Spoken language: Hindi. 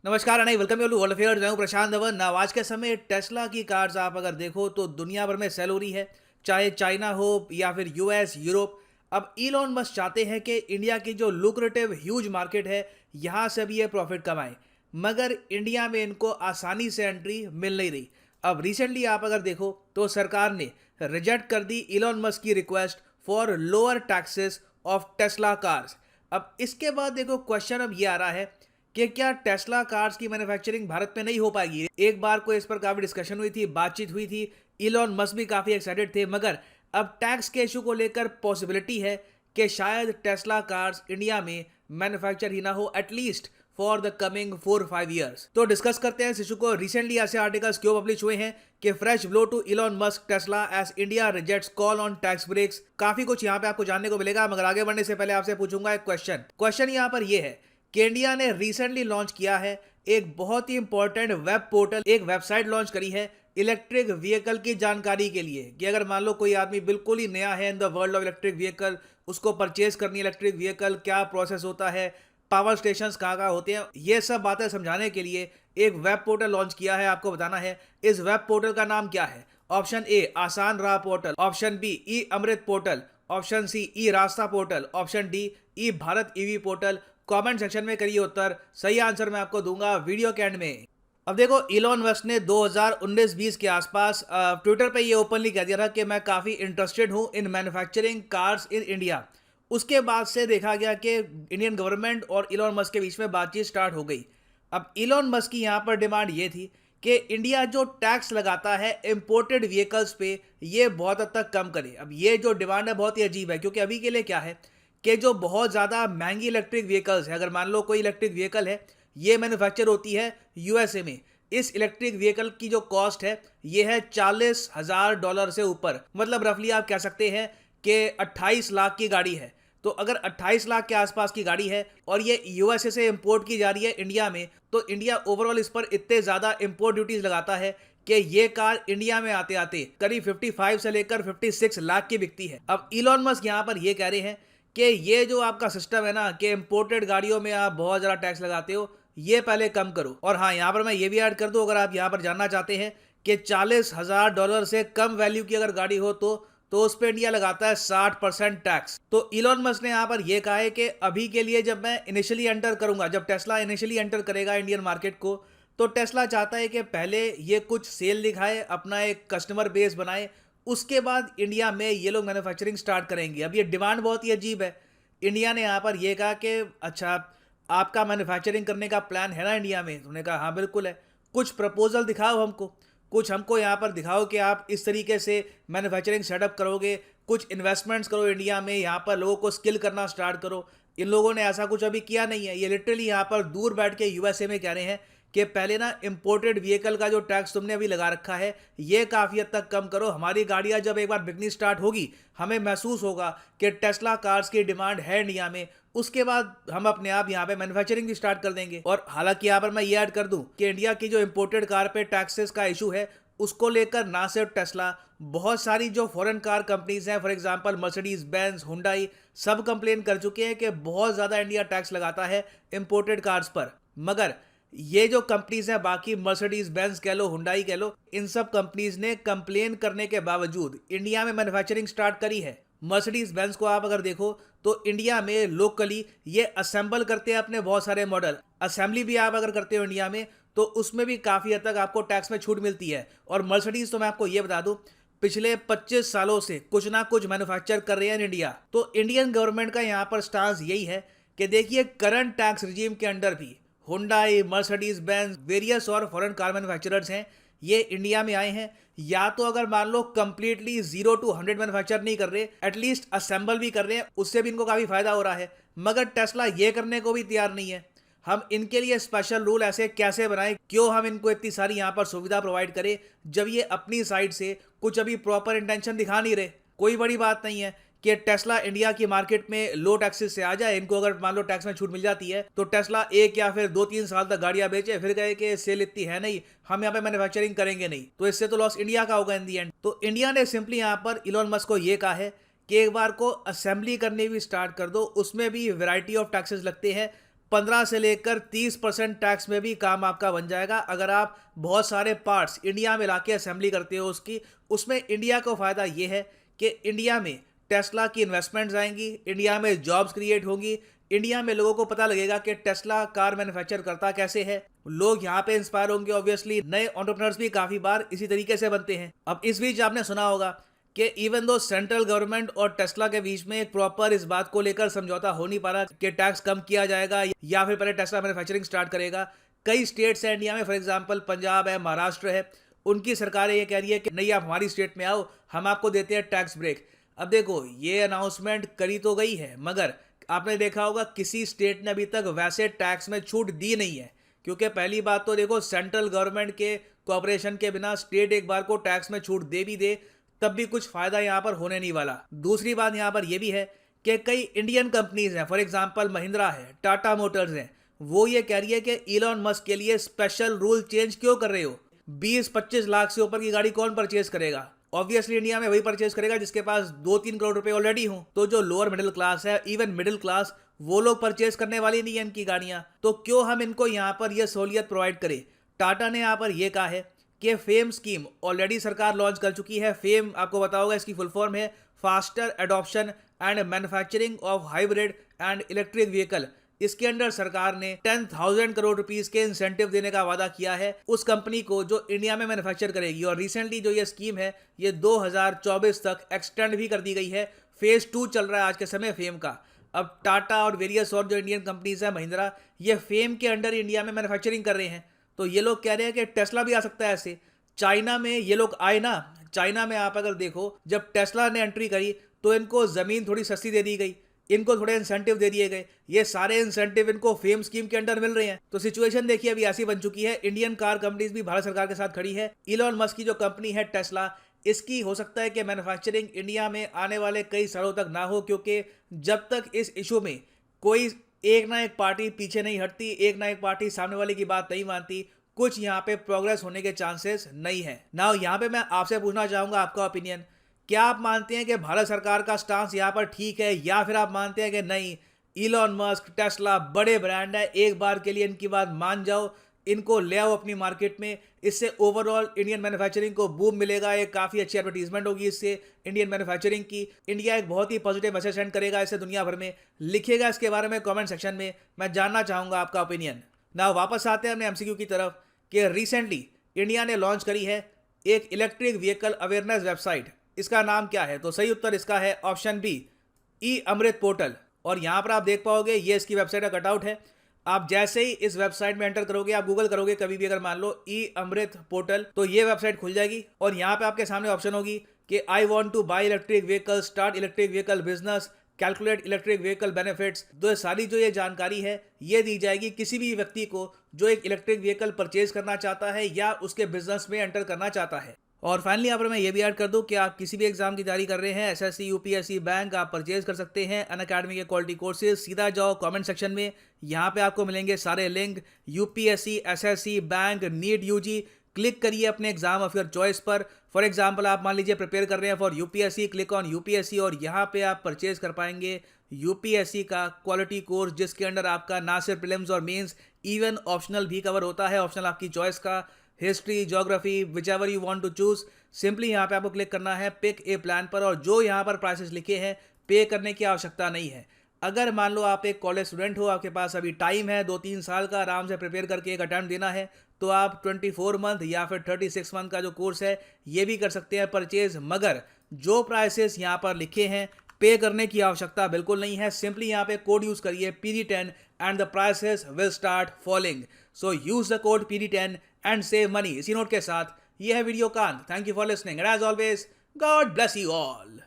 नमस्कार अनई, welcome you to world affairs. मैं हूं प्रशांत धवन। नाउ आज के समय टेस्ला की कार्स आप अगर देखो तो दुनिया भर में सेल हो रही है, चाहे चाइना हो या फिर यूएस, यूरोप। अब इलॉन मस्क चाहते हैं कि इंडिया की जो लुक्रेटिव ह्यूज मार्केट है, यहाँ से भी ये प्रॉफिट कमाएं, मगर इंडिया में इनको आसानी से एंट्री मिल नहीं रही। अब रिसेंटली आप अगर देखो तो सरकार ने रिजेक्ट कर दी इलॉन मस्क की request for lower taxes of Tesla cars. अब इसके बाद देखो क्वेश्चन अब ये आ रहा है कि क्या टेस्ला कार्स की मैन्युफैक्चरिंग भारत में नहीं हो पाएगी। एक बार को इस पर काफी डिस्कशन हुई थी, बातचीत हुई थी, इलॉन मस्क भी काफी एक्साइटेड थे, मगर अब टैक्स के इशू को लेकर पॉसिबिलिटी है कि शायद टेस्ला कार्स इंडिया में मैन्युफैक्चर ही ना हो, at least for the coming 4-5 years. तो डिस्कस करते हैं इस इशू को। रिसेंटली ऐसे आर्टिकल्स क्यों पब्लिश हुए हैं कि fresh blow to Elon Musk Tesla as India rejects call on tax breaks. काफी कुछ यहाँ पे आपको जानने को मिलेगा, मगर आगे बढ़ने से पहले आपसे पूछूंगा एक क्वेश्चन यहाँ पर यह है कि इंडिया ने रिसेंटली लॉन्च किया है एक बहुत ही इंपॉर्टेंट वेब पोर्टल, एक वेबसाइट लॉन्च करी है इलेक्ट्रिक व्हीकल की जानकारी के लिए, कि अगर मान लो कोई आदमी बिल्कुल ही नया है in the world of electric vehicle, उसको परचेज करनी है इलेक्ट्रिक व्हीकल, क्या प्रोसेस होता है, पावर स्टेशंस कहाँ कहाँ होते हैं, ये सब बातें समझाने के लिए एक वेब पोर्टल लॉन्च किया है। आपको बताना है इस वेब पोर्टल का नाम क्या है। ऑप्शन ए आसान राह पोर्टल, ऑप्शन बी ई अमृत पोर्टल, ऑप्शन सी ई रास्ता portal, option D E Bharat EV portal. Comment section में करिए उत्तर, सही आंसर मैं आपको दूंगा वीडियो के एंड में। अब देखो, इलॉन मस्क ने 2019-20 के आसपास ट्विटर पे ये ओपनली कह दिया था कि मैं काफ़ी इंटरेस्टेड हूं in manufacturing cars in India. उसके बाद से देखा गया कि इंडियन गवर्नमेंट और इलॉन मस्क के बीच में बातचीत स्टार्ट हो गई। अब इलॉन मस्क की यहाँ पर डिमांड ये थी कि इंडिया जो टैक्स लगाता है इंपोर्टेड व्हीकल्स पे, ये बहुत हद तक कम करे। अब ये जो डिमांड है बहुत ही अजीब है, क्योंकि अभी के लिए क्या है कि जो बहुत ज़्यादा महंगी इलेक्ट्रिक व्हीकल्स है, अगर मान लो कोई इलेक्ट्रिक व्हीकल है, ये मैन्युफैक्चर होती है यूएसए में। इस इलेक्ट्रिक व्हीकल की जो कॉस्ट है ये है $40,000 से ऊपर। मतलब रफली आप कह सकते हैं कि 28 लाख की गाड़ी है। तो अगर 28 लाख के आसपास की गाड़ी है और ये यूएसए से इंपोर्ट की जा रही है इंडिया में, तो इंडिया ओवरऑल इस पर इतने ज़्यादा इंपोर्ट ड्यूटीज लगाता है कि ये कार इंडिया में आते आते करीब 55 से लेकर 56 लाख की बिकती है। अब इलॉन मस्क यहाँ पर ये कह रहे हैं कि ये जो आपका सिस्टम है ना, कि इंपोर्टेड गाड़ियों में आप बहुत ज़्यादा टैक्स लगाते हो, ये पहले कम करो। और हाँ, यहाँ पर मैं ये भी ऐड कर दूँ, अगर आप यहाँ पर जानना चाहते हैं कि $40,000 से कम वैल्यू की अगर गाड़ी हो तो उस पर इंडिया लगाता है 60% टैक्स। तो इलॉन मस्क ने यहाँ पर यह कहा है कि अभी के लिए जब मैं इनिशियली एंटर करूंगा, जब टेस्ला इनिशियली एंटर करेगा इंडियन मार्केट को, तो टेस्ला चाहता है कि पहले ये कुछ सेल दिखाए, अपना एक कस्टमर बेस बनाए, उसके बाद इंडिया में ये लोग मैन्युफैक्चरिंग स्टार्ट करेंगे। अब ये डिमांड बहुत ही अजीब है। इंडिया ने यहाँ पर यह कहा कि अच्छा, आपका मैन्युफैक्चरिंग करने का प्लान है ना इंडिया में? उन्होंने कहा हाँ बिल्कुल है। कुछ प्रपोजल दिखाओ हमको, कुछ हमको यहाँ पर दिखाओ कि आप इस तरीके से मैन्युफैक्चरिंग सेटअप करोगे, कुछ इन्वेस्टमेंट्स करो इंडिया में, यहाँ पर लोगों को स्किल करना स्टार्ट करो। इन लोगों ने ऐसा कुछ अभी किया नहीं है। ये लिटरली यहाँ पर दूर बैठ के यूएसए में कह रहे हैं कि पहले ना इंपोर्टेड व्हीकल का जो टैक्स तुमने अभी लगा रखा है, ये काफ़ी हद तक कम करो। हमारी गाड़ियाँ जब एक बार बिकनी स्टार्ट होगी, हमें महसूस होगा कि टेस्ला कार्स की डिमांड है इंडिया में, उसके बाद हम अपने आप यहाँ पे मैन्युफैक्चरिंग भी स्टार्ट कर देंगे। और हालांकि यहाँ पर मैं ये ऐड कर दूं कि इंडिया की जो इंपोर्टेड कार पे टैक्सेस का इशू है, उसको लेकर ना सिर्फ टेस्ला, बहुत सारी जो फॉरेन कार कंपनीज हैं, for example Mercedes Benz, Hyundai, सब कंप्लेन कर चुके हैं कि बहुत ज़्यादा इंडिया टैक्स लगाता है इंपोर्टेड कार्स पर। मगर ये जो कंपनीज हैं, बाकी मर्सिडीज बेंज कह लो, हुंडई कह लो, इन सब कंपनीज ने कंप्लेन करने के बावजूद इंडिया में मैन्युफैक्चरिंग स्टार्ट करी है। मर्सिडीज बेंज को आप अगर देखो तो इंडिया में लोकली ये असेंबल करते हैं अपने बहुत सारे मॉडल। असेंबली भी आप अगर करते हो इंडिया में, तो उसमें भी काफ़ी हद तक आपको टैक्स में छूट मिलती है। और मर्सिडीज तो मैं आपको ये बता दूं, पिछले 25 सालों से कुछ ना कुछ मैन्युफैक्चर कर रहे हैं इंडिया। तो इंडियन गवर्नमेंट का यहाँ पर स्टांस यही है कि देखिए, करंट टैक्स रिजीम के अंडर भी हुंडई, मर्सिडीज बेंज, वेरियस और फॉरेन कार मैन्युफैक्चरर्स हैं, ये इंडिया में आए हैं। या तो अगर मान लो कंप्लीटली 0 to 100 मैन्युफैक्चर नहीं कर रहे, एटलीस्ट असेंबल भी कर रहे हैं, उससे भी इनको काफ़ी फायदा हो रहा है। मगर टेस्ला ये करने को भी तैयार नहीं है। हम इनके लिए स्पेशल रूल ऐसे कैसे बनाएं, क्यों हम इनको इतनी सारी यहाँ पर सुविधा प्रोवाइड करें, जब ये अपनी साइड से कुछ अभी प्रॉपर इंटेंशन दिखा नहीं रहे। कोई बड़ी बात नहीं है कि टेस्ला इंडिया की मार्केट में लो टैक्सेस से आ जाए। इनको अगर मान लो टैक्स में छूट मिल जाती है, तो टेस्ला 1 या फिर 2-3 साल तक गाड़ियां बेचे, फिर कहे कि सेल इतनी है नहीं, हम यहाँ पे मैन्युफैक्चरिंग करेंगे नहीं, तो इससे तो लॉस इंडिया का होगा इन दी एंड। तो इंडिया ने सिंपली यहाँ पर इलॉन मस्क को ये कहा है कि एक बार को असेंबली करनी भी स्टार्ट कर दो, उसमें भी वेराइटी ऑफ टैक्सेस लगते हैं, 15 से लेकर 30% टैक्स में भी काम आपका बन जाएगा। अगर आप बहुत सारे पार्ट्स इंडिया में लाके असेंबली करते हो उसमें इंडिया को फ़ायदा ये है कि इंडिया में टेस्ला की इन्वेस्टमेंट्स आएंगी, इंडिया में जॉब्स क्रिएट होंगी, इंडिया में लोगों को पता लगेगा कि टेस्ला कार मैन्युफैक्चर करता कैसे है। लोग यहाँ पे इंस्पायर होंगे। ऑब्वियसली नए एंटरप्रेन्योर्स भी काफ़ी बार इसी तरीके से बनते हैं। अब इस बीच आपने सुना होगा कि इवन दो सेंट्रल गवर्नमेंट और टेस्ला के बीच में एक प्रॉपर इस बात को लेकर समझौता हो नहीं पा रहा कि टैक्स कम किया जाएगा या फिर पहले टेस्ला मैन्युफैक्चरिंग स्टार्ट करेगा। कई स्टेट्स हैं इंडिया में, फॉर एग्जांपल पंजाब है, महाराष्ट्र है, उनकी सरकारें ये कह रही है कि नहीं आप हमारी स्टेट में आओ, हम आपको देते हैं टैक्स ब्रेक। अब देखो ये अनाउंसमेंट करी तो गई है, मगर आपने देखा होगा किसी स्टेट ने अभी तक वैसे टैक्स में छूट दी नहीं है, क्योंकि पहली बात तो देखो सेंट्रल गवर्नमेंट के कोऑपरेशन के बिना स्टेट एक बार को टैक्स में छूट दे भी दे तब भी कुछ फायदा यहाँ पर होने नहीं वाला। दूसरी बात यहाँ पर यह भी है कि कई इंडियन कंपनीज हैं, फॉर एग्जांपल महिंद्रा है, टाटा मोटर्स हैं, वो ये कह रही है कि इलॉन मस्क के लिए स्पेशल रूल चेंज क्यों कर रहे हो। 20-25 लाख से ऊपर की गाड़ी कौन परचेज करेगा? ऑब्वियसली इंडिया में वही परचेज करेगा जिसके पास 2-3 करोड़ रुपए ऑलरेडी हों। तो जो लोअर मिडिल क्लास है, इवन मिडिल क्लास, वो लोग परचेज करने वाली नहीं है इनकी गाड़ियां। तो क्यों हम इनको यहाँ पर यह सहूलियत प्रोवाइड करें। टाटा ने यहाँ पर यह कहा है कि फेम स्कीम ऑलरेडी सरकार लॉन्च कर चुकी है। फेम आपको पता होगा इसकी फुल फॉर्म है faster adoption and manufacturing of hybrid and electric vehicle. इसके अंडर सरकार ने 10,000 करोड़ रुपीस के इंसेंटिव देने का वादा किया है उस कंपनी को जो इंडिया में मैन्युफैक्चर करेगी। और रिसेंटली जो ये स्कीम है ये 2024 तक एक्सटेंड भी कर दी गई है। फेज 2 चल रहा है आज के समय फेम का। अब टाटा और वेरियस और जो इंडियन कंपनीज है, महिंद्रा, ये फेम के अंडर इंडिया में मैन्युफैक्चरिंग कर रहे हैं। तो ये लोग कह रहे हैं कि टेस्ला भी आ सकता है ऐसे। चाइना में ये लोग आए ना, चाइना में आप अगर देखो जब टेस्ला ने एंट्री करी तो इनको जमीन थोड़ी सस्ती दे दी गई, इनको थोड़े इंसेंटिव दे दिए गए। ये सारे इंसेंटिव इनको फेम स्कीम के अंडर मिल रहे हैं। तो सिचुएशन देखिए अभी ऐसी बन चुकी है। इंडियन कार कंपनीज भी भारत सरकार के साथ खड़ी है। इलॉन मस्क की जो कंपनी है टेस्ला, इसकी हो सकता है कि मैन्युफैक्चरिंग इंडिया में आने वाले कई सालों तक ना हो, क्योंकि जब तक इस इशू में कोई एक ना एक पार्टी पीछे नहीं हटती, एक ना एक पार्टी सामने वाले की बात नहीं मानती, कुछ यहाँ पे प्रोग्रेस होने के चांसेस नहीं है। नाउ यहाँ पे मैं आपसे पूछना चाहूंगा आपका ओपिनियन। क्या आप मानते हैं कि भारत सरकार का स्टांस यहाँ पर ठीक है, या फिर आप मानते हैं कि नहीं इलॉन मस्क, टेस्ला बड़े ब्रांड है, एक बार के लिए इनकी बात मान जाओ, इनको ले आओ अपनी मार्केट में, इससे ओवरऑल इंडियन मैन्युफैक्चरिंग को बूम मिलेगा, एक काफ़ी अच्छी एडवर्टीजमेंट होगी इससे इंडियन मैन्युफैक्चरिंग की। इंडिया एक बहुत ही पॉजिटिव मैसेज सेंड करेगा इससे दुनिया भर में। लिखिएगा इसके बारे में कमेंट सेक्शन में, मैं जानना चाहूँगा आपका ओपिनियन। ना वापस आते हैं अपने एमसीक्यू की तरफ कि रिसेंटली इंडिया ने लॉन्च करी है एक इलेक्ट्रिक व्हीकल अवेयरनेस वेबसाइट। इसका नाम क्या है? तो सही उत्तर इसका है ऑप्शन बी, ई अमृत पोर्टल। और यहाँ पर आप देख पाओगे ये इसकी वेबसाइट का कटआउट है। आप जैसे ही इस वेबसाइट में एंटर करोगे, आप गूगल करोगे कभी भी, अगर मान लो ई अमृत पोर्टल, तो ये वेबसाइट खुल जाएगी और यहाँ पे आपके सामने ऑप्शन होगी कि I want two by electric vehicle, start electric vehicle business, calculate electric vehicle benefits. तो सारी जो ये जानकारी है ये दी जाएगी किसी भी व्यक्ति को जो एक इलेक्ट्रिक व्हीकल परचेज करना चाहता है या उसके बिजनेस में एंटर करना चाहता है। और फाइनली यहाँ पर मैं ये भी ऐड कर दूं कि आप किसी भी एग्जाम की तैयारी कर रहे हैं, एसएससी, यूपीएससी, बैंक, आप परचेज कर सकते हैं अनअकैडमी के क्वालिटी कोर्सेज। सीधा जाओ कमेंट सेक्शन में, यहाँ पे आपको मिलेंगे सारे link, UPSC, SSC, bank, NEET, UG. Click करिए अपने एग्जाम ऑफ योर चॉइस पर। फॉर एग्जाम्पल आप मान लीजिए प्रिपेयर कर रहे हैं for UPSC, click on UPSC और यहाँ पे आप परचेज कर पाएंगे यूपीएससी का क्वालिटी कोर्स, जिसके अंडर आपका ना सिर्फ प्रीलिम्स और मेंस, इवन ऑप्शनल भी कवर होता है। ऑप्शनल आपकी चॉइस का, history, geography, whichever you want to choose. Simply यहाँ पे आपको क्लिक करना है पिक ए प्लान पर, और जो यहाँ पर प्राइसेस लिखे हैं पे करने की आवश्यकता नहीं है। अगर मान लो आप एक कॉलेज स्टूडेंट हो, आपके पास अभी टाइम है 2-3 साल का आराम से प्रिपेयर करके एक अटैम्प्ट देना है, तो आप 24 मंथ या फिर 36 मंथ का जो कोर्स है ये भी कर सकते हैं परचेज। मगर जो प्राइसेस यहाँ पर लिखे हैं पे करने की आवश्यकता बिल्कुल नहीं है। सिंपली यहाँ पे कोड यूज करिए PD10 and the prices will start falling. So use the code PD10 and save money. इसी नोट के साथ ये है वीडियो का अंत। Thank you for listening and as always God bless you all.